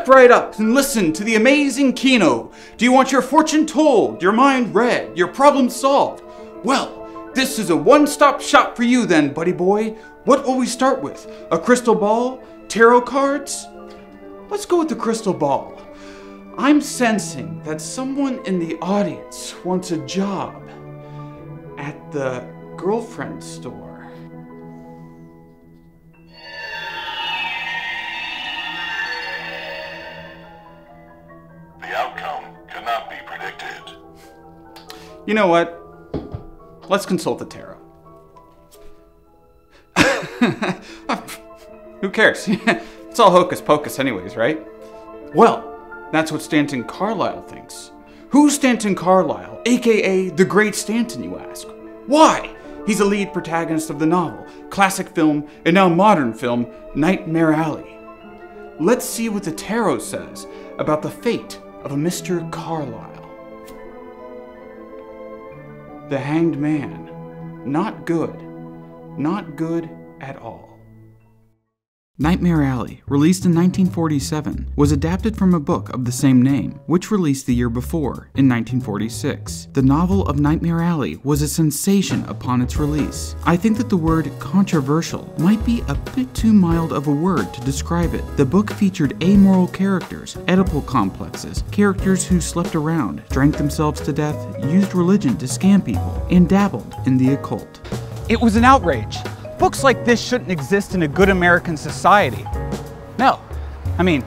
right up and listen to the amazing Kino. Do you want your fortune told, your mind read, your problem solved? Well, this is a one-stop shop for you then, buddy boy. What will we start with? A crystal ball? Tarot cards? Let's go with the crystal ball. I'm sensing that someone in the audience wants a job at the girlfriend store. The outcome cannot be predicted. You know what? Let's consult the tarot. Who cares? It's all hocus pocus anyways, right? Well, that's what Stanton Carlyle thinks. Who's Stanton Carlyle, aka the Great Stanton, you ask? Why? He's a lead protagonist of the novel, classic film, and now modern film, Nightmare Alley. Let's see what the tarot says about the fate of a Mr. Carlyle. The Hanged Man. Not good. Not good at all. Nightmare Alley, released in 1947, was adapted from a book of the same name, which released the year before, in 1946. The novel of Nightmare Alley was a sensation upon its release. I think that the word controversial might be a bit too mild of a word to describe it. The book featured amoral characters, Oedipal complexes, characters who slept around, drank themselves to death, used religion to scam people, and dabbled in the occult. It was an outrage. Books like this shouldn't exist in a good American society. No. I mean,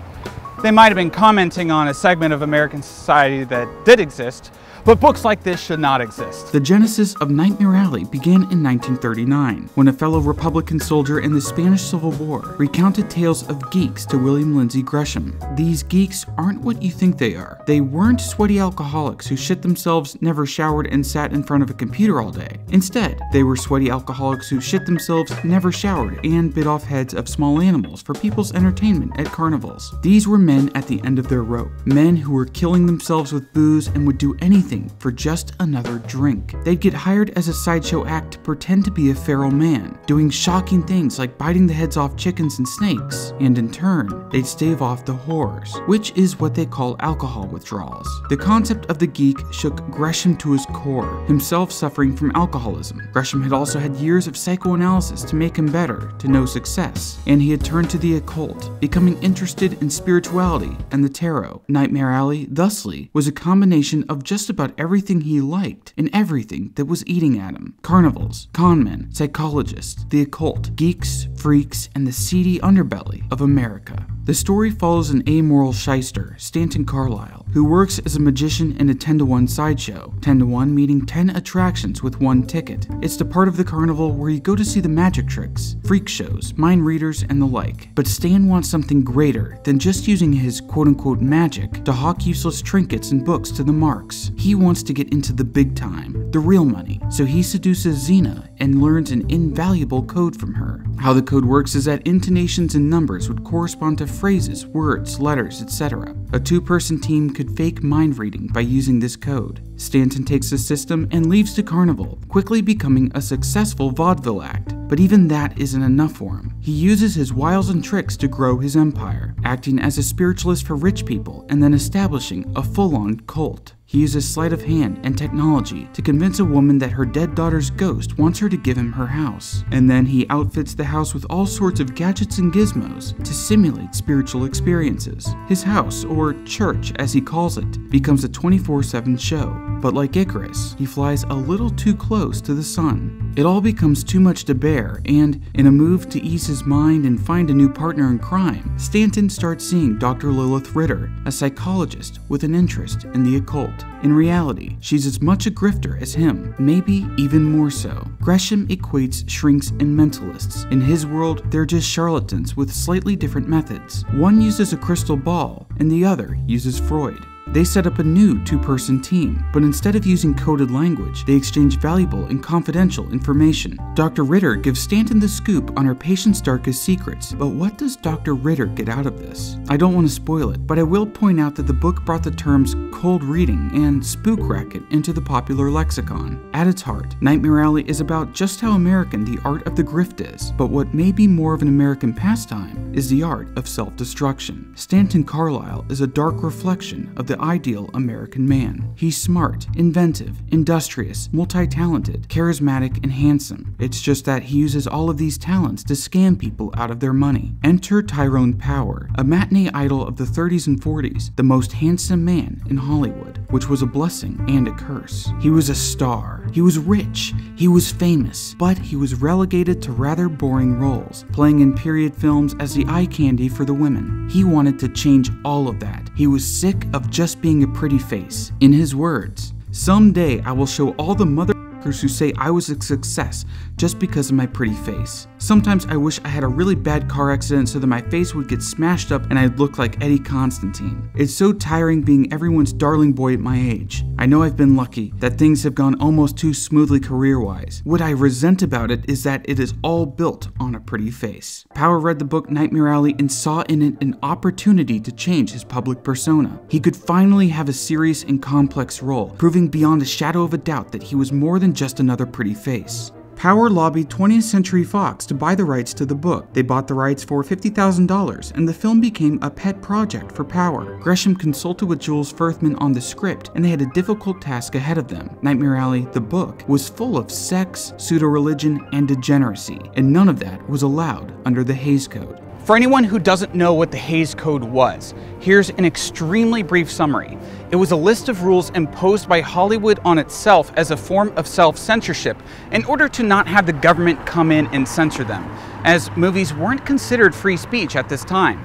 they might have been commenting on a segment of American society that did exist, but books like this should not exist. The genesis of Nightmare Alley began in 1939, when a fellow Republican soldier in the Spanish Civil War recounted tales of geeks to William Lindsay Gresham. These geeks aren't what you think they are. They weren't sweaty alcoholics who shit themselves, never showered, and sat in front of a computer all day. Instead, they were sweaty alcoholics who shit themselves, never showered, and bit off heads of small animals for people's entertainment at carnivals. These were men at the end of their rope. Men who were killing themselves with booze and would do anything for just another drink. They'd get hired as a sideshow act to pretend to be a feral man, doing shocking things like biting the heads off chickens and snakes, and in turn, they'd stave off the horrors, which is what they call alcohol withdrawals. The concept of the geek shook Gresham to his core, himself suffering from alcoholism. Gresham had also had years of psychoanalysis to make him better, to no success, and he had turned to the occult, becoming interested in spirituality and the tarot. Nightmare Alley, thusly, was a combination of just about everything he liked and everything that was eating at him. Carnivals, conmen, psychologists, the occult, geeks, freaks, and the seedy underbelly of America. The story follows an amoral shyster, Stanton Carlyle, who works as a magician in a 10-to-1 sideshow, 10-to-1 meaning 10 attractions with 1 ticket. It's the part of the carnival where you go to see the magic tricks, freak shows, mind readers, and the like. But Stan wants something greater than just using his quote-unquote magic to hawk useless trinkets and books to the marks. He wants to get into the big time, the real money, so he seduces Xena and learns an invaluable code from her. How the code works is that intonations and numbers would correspond to phrases, words, letters, etc. A 2-person team could fake mind reading by using this code. Stanton takes the system and leaves the carnival, quickly becoming a successful vaudeville act. But even that isn't enough for him. He uses his wiles and tricks to grow his empire, acting as a spiritualist for rich people and then establishing a full-on cult. He uses sleight of hand and technology to convince a woman that her dead daughter's ghost wants her to give him her house. And then he outfits the house with all sorts of gadgets and gizmos to simulate spiritual experiences. His house, or church as he calls it, becomes a 24/7 show. But like Icarus, he flies a little too close to the sun. It all becomes too much to bear, and in a move to ease his mind and find a new partner in crime, Stanton starts seeing Dr. Lilith Ritter, a psychologist with an interest in the occult. In reality, she's as much a grifter as him, maybe even more so. Gresham equates shrinks and mentalists. In his world, they're just charlatans with slightly different methods. One uses a crystal ball, and the other uses Freud. They set up a new two-person team, but instead of using coded language, they exchange valuable and confidential information. Dr. Ritter gives Stanton the scoop on her patient's darkest secrets, but what does Dr. Ritter get out of this? I don't want to spoil it, but I will point out that the book brought the terms cold reading and spook racket into the popular lexicon. At its heart, Nightmare Alley is about just how American the art of the grift is, but what may be more of an American pastime is the art of self-destruction. Stanton Carlyle is a dark reflection of the ideal American man. He's smart, inventive, industrious, multi-talented, charismatic, and handsome. It's just that he uses all of these talents to scam people out of their money. Enter Tyrone Power, a matinee idol of the 30s and 40s, the most handsome man in Hollywood, which was a blessing and a curse. He was a star. He was rich. He was famous, but he was relegated to rather boring roles, playing in period films as the eye candy for the women. He wanted to change all of that. He was sick of just being a pretty face. In his words, "Someday I will show all the motherfuckers who say I was a success just because of my pretty face. Sometimes I wish I had a really bad car accident so that my face would get smashed up and I'd look like Eddie Constantine. It's so tiring being everyone's darling boy at my age. I know I've been lucky, that things have gone almost too smoothly career-wise. What I resent about it is that it is all built on a pretty face." Power read the book Nightmare Alley and saw in it an opportunity to change his public persona. He could finally have a serious and complex role, proving beyond a shadow of a doubt that he was more than just another pretty face. Power lobbied 20th Century Fox to buy the rights to the book. They bought the rights for $50,000, and the film became a pet project for Power. Gresham consulted with Jules Furthman on the script, and they had a difficult task ahead of them. Nightmare Alley, the book, was full of sex, pseudo-religion, and degeneracy, and none of that was allowed under the Hays Code. For anyone who doesn't know what the Hays Code was, here's an extremely brief summary. It was a list of rules imposed by Hollywood on itself as a form of self-censorship in order to not have the government come in and censor them, as movies weren't considered free speech at this time.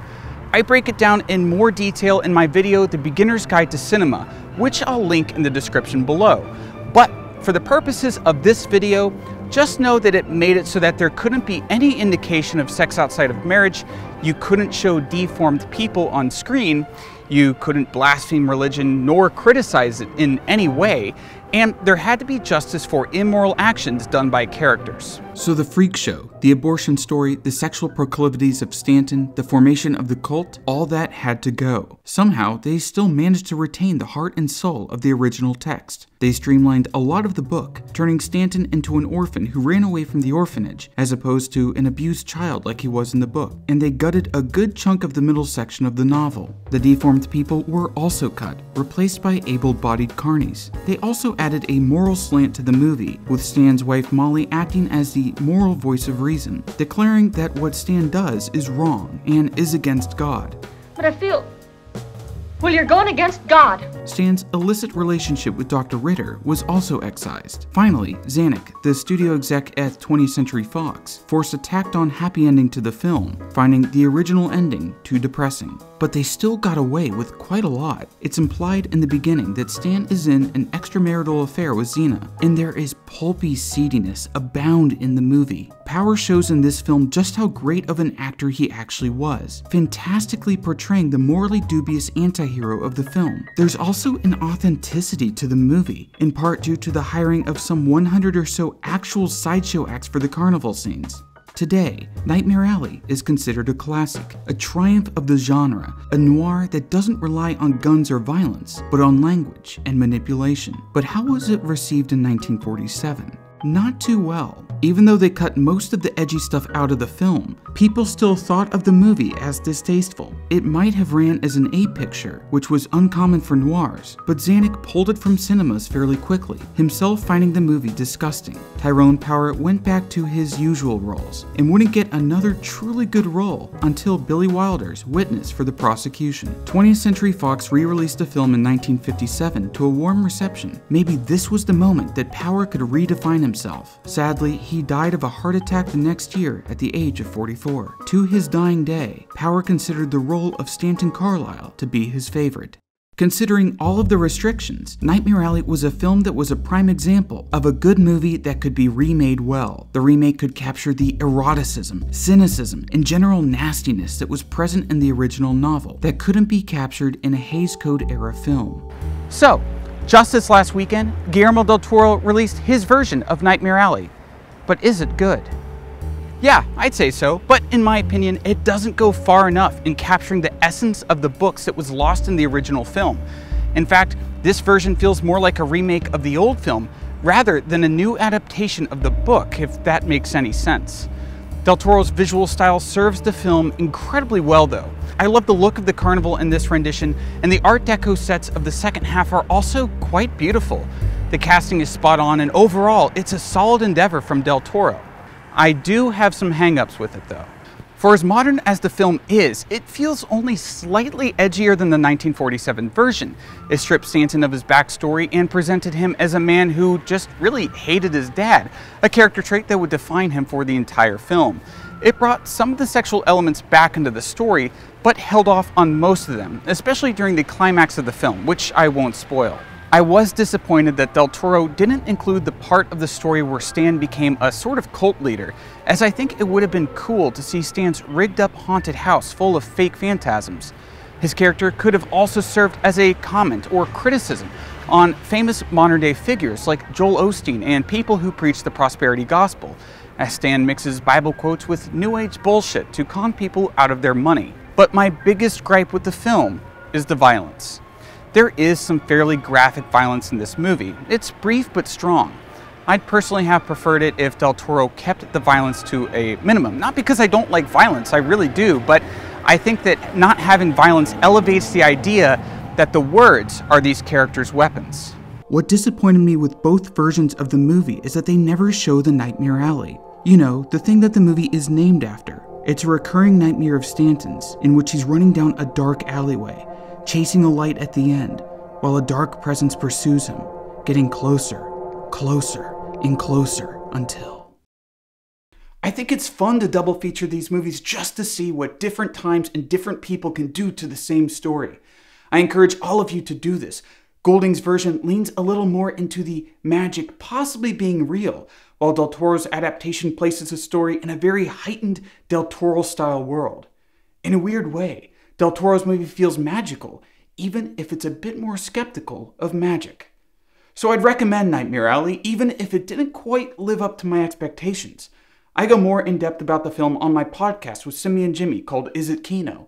I break it down in more detail in my video, The Beginner's Guide to Cinema, which I'll link in the description below. But for the purposes of this video, just know that it made it so that there couldn't be any indication of sex outside of marriage, you couldn't show deformed people on screen, you couldn't blaspheme religion nor criticize it in any way, and there had to be justice for immoral actions done by characters. So the freak show, the abortion story, the sexual proclivities of Stanton, the formation of the cult, all that had to go. Somehow, they still managed to retain the heart and soul of the original text. They streamlined a lot of the book, turning Stanton into an orphan who ran away from the orphanage, as opposed to an abused child like he was in the book. And they gutted a good chunk of the middle section of the novel. The deformed people were also cut, replaced by able-bodied carnies. They also added a moral slant to the movie, with Stan's wife Molly acting as the moral voice of reason, declaring that what Stan does is wrong and is against God. But I feel... well, you're going against God. Stan's illicit relationship with Dr. Ritter was also excised. Finally, Zanuck, the studio exec at 20th Century Fox, forced a tacked-on happy ending to the film, finding the original ending too depressing. But they still got away with quite a lot. It's implied in the beginning that Stan is in an extramarital affair with Xena, and there is pulpy seediness abound in the movie. Power shows in this film just how great of an actor he actually was, fantastically portraying the morally dubious anti-hero of the film. There's also an authenticity to the movie, in part due to the hiring of some 100 or so actual sideshow acts for the carnival scenes. Today, Nightmare Alley is considered a classic, a triumph of the genre, a noir that doesn't rely on guns or violence, but on language and manipulation. But how was it received in 1947? Not too well. Even though they cut most of the edgy stuff out of the film, people still thought of the movie as distasteful. It might have ran as an A picture, which was uncommon for noirs, but Zanuck pulled it from cinemas fairly quickly, himself finding the movie disgusting. Tyrone Power went back to his usual roles, and wouldn't get another truly good role until Billy Wilder's Witness for the Prosecution. 20th Century Fox re-released the film in 1957 to a warm reception. Maybe this was the moment that Power could redefine himself. Sadly, he died of a heart attack the next year at the age of 44. To his dying day, Power considered the role of Stanton Carlyle to be his favorite. Considering all of the restrictions, Nightmare Alley was a film that was a prime example of a good movie that could be remade well. The remake could capture the eroticism, cynicism, and general nastiness that was present in the original novel that couldn't be captured in a Hays Code era film. So, just this last weekend, Guillermo del Toro released his version of Nightmare Alley. But is it good? Yeah, I'd say so, but in my opinion, it doesn't go far enough in capturing the essence of the books that was lost in the original film. In fact, this version feels more like a remake of the old film rather than a new adaptation of the book, if that makes any sense. Del Toro's visual style serves the film incredibly well though. I love the look of the carnival in this rendition, and the Art Deco sets of the second half are also quite beautiful. The casting is spot on, and overall, it's a solid endeavor from Del Toro. I do have some hang-ups with it though. For as modern as the film is, it feels only slightly edgier than the 1947 version. It stripped Stanton of his backstory and presented him as a man who just really hated his dad, a character trait that would define him for the entire film. It brought some of the sexual elements back into the story, but held off on most of them, especially during the climax of the film, which I won't spoil. I was disappointed that Del Toro didn't include the part of the story where Stan became a sort of cult leader, as I think it would have been cool to see Stan's rigged up haunted house full of fake phantasms. His character could have also served as a comment or criticism on famous modern day figures like Joel Osteen and people who preach the prosperity gospel, as Stan mixes Bible quotes with New Age bullshit to con people out of their money. But my biggest gripe with the film is the violence. There is some fairly graphic violence in this movie. It's brief but strong. I'd personally have preferred it if Del Toro kept the violence to a minimum. Not because I don't like violence, I really do, but I think that not having violence elevates the idea that the words are these characters' weapons. What disappointed me with both versions of the movie is that they never show the Nightmare Alley. You know, the thing that the movie is named after. It's a recurring nightmare of Stanton's, in which he's running down a dark alleyway, chasing a light at the end, while a dark presence pursues him, getting closer, closer, and closer until... I think it's fun to double feature these movies just to see what different times and different people can do to the same story. I encourage all of you to do this. Goulding's version leans a little more into the magic possibly being real, while Del Toro's adaptation places the story in a very heightened Del Toro-style world. In a weird way, Del Toro's movie feels magical, even if it's a bit more skeptical of magic. So I'd recommend Nightmare Alley, even if it didn't quite live up to my expectations. I go more in depth about the film on my podcast with Simi and Jimmy called Is It Kino?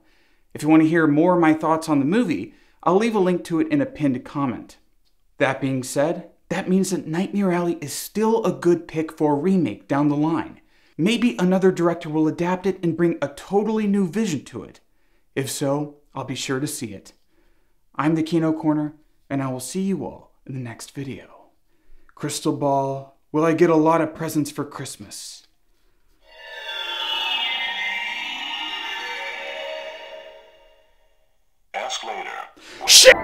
If you want to hear more of my thoughts on the movie, I'll leave a link to it in a pinned comment. That being said, that means that Nightmare Alley is still a good pick for a remake down the line. Maybe another director will adapt it and bring a totally new vision to it. If so, I'll be sure to see it. I'm the Kino Corner, and I will see you all in the next video. Crystal ball, will I get a lot of presents for Christmas? Ask later. Shit!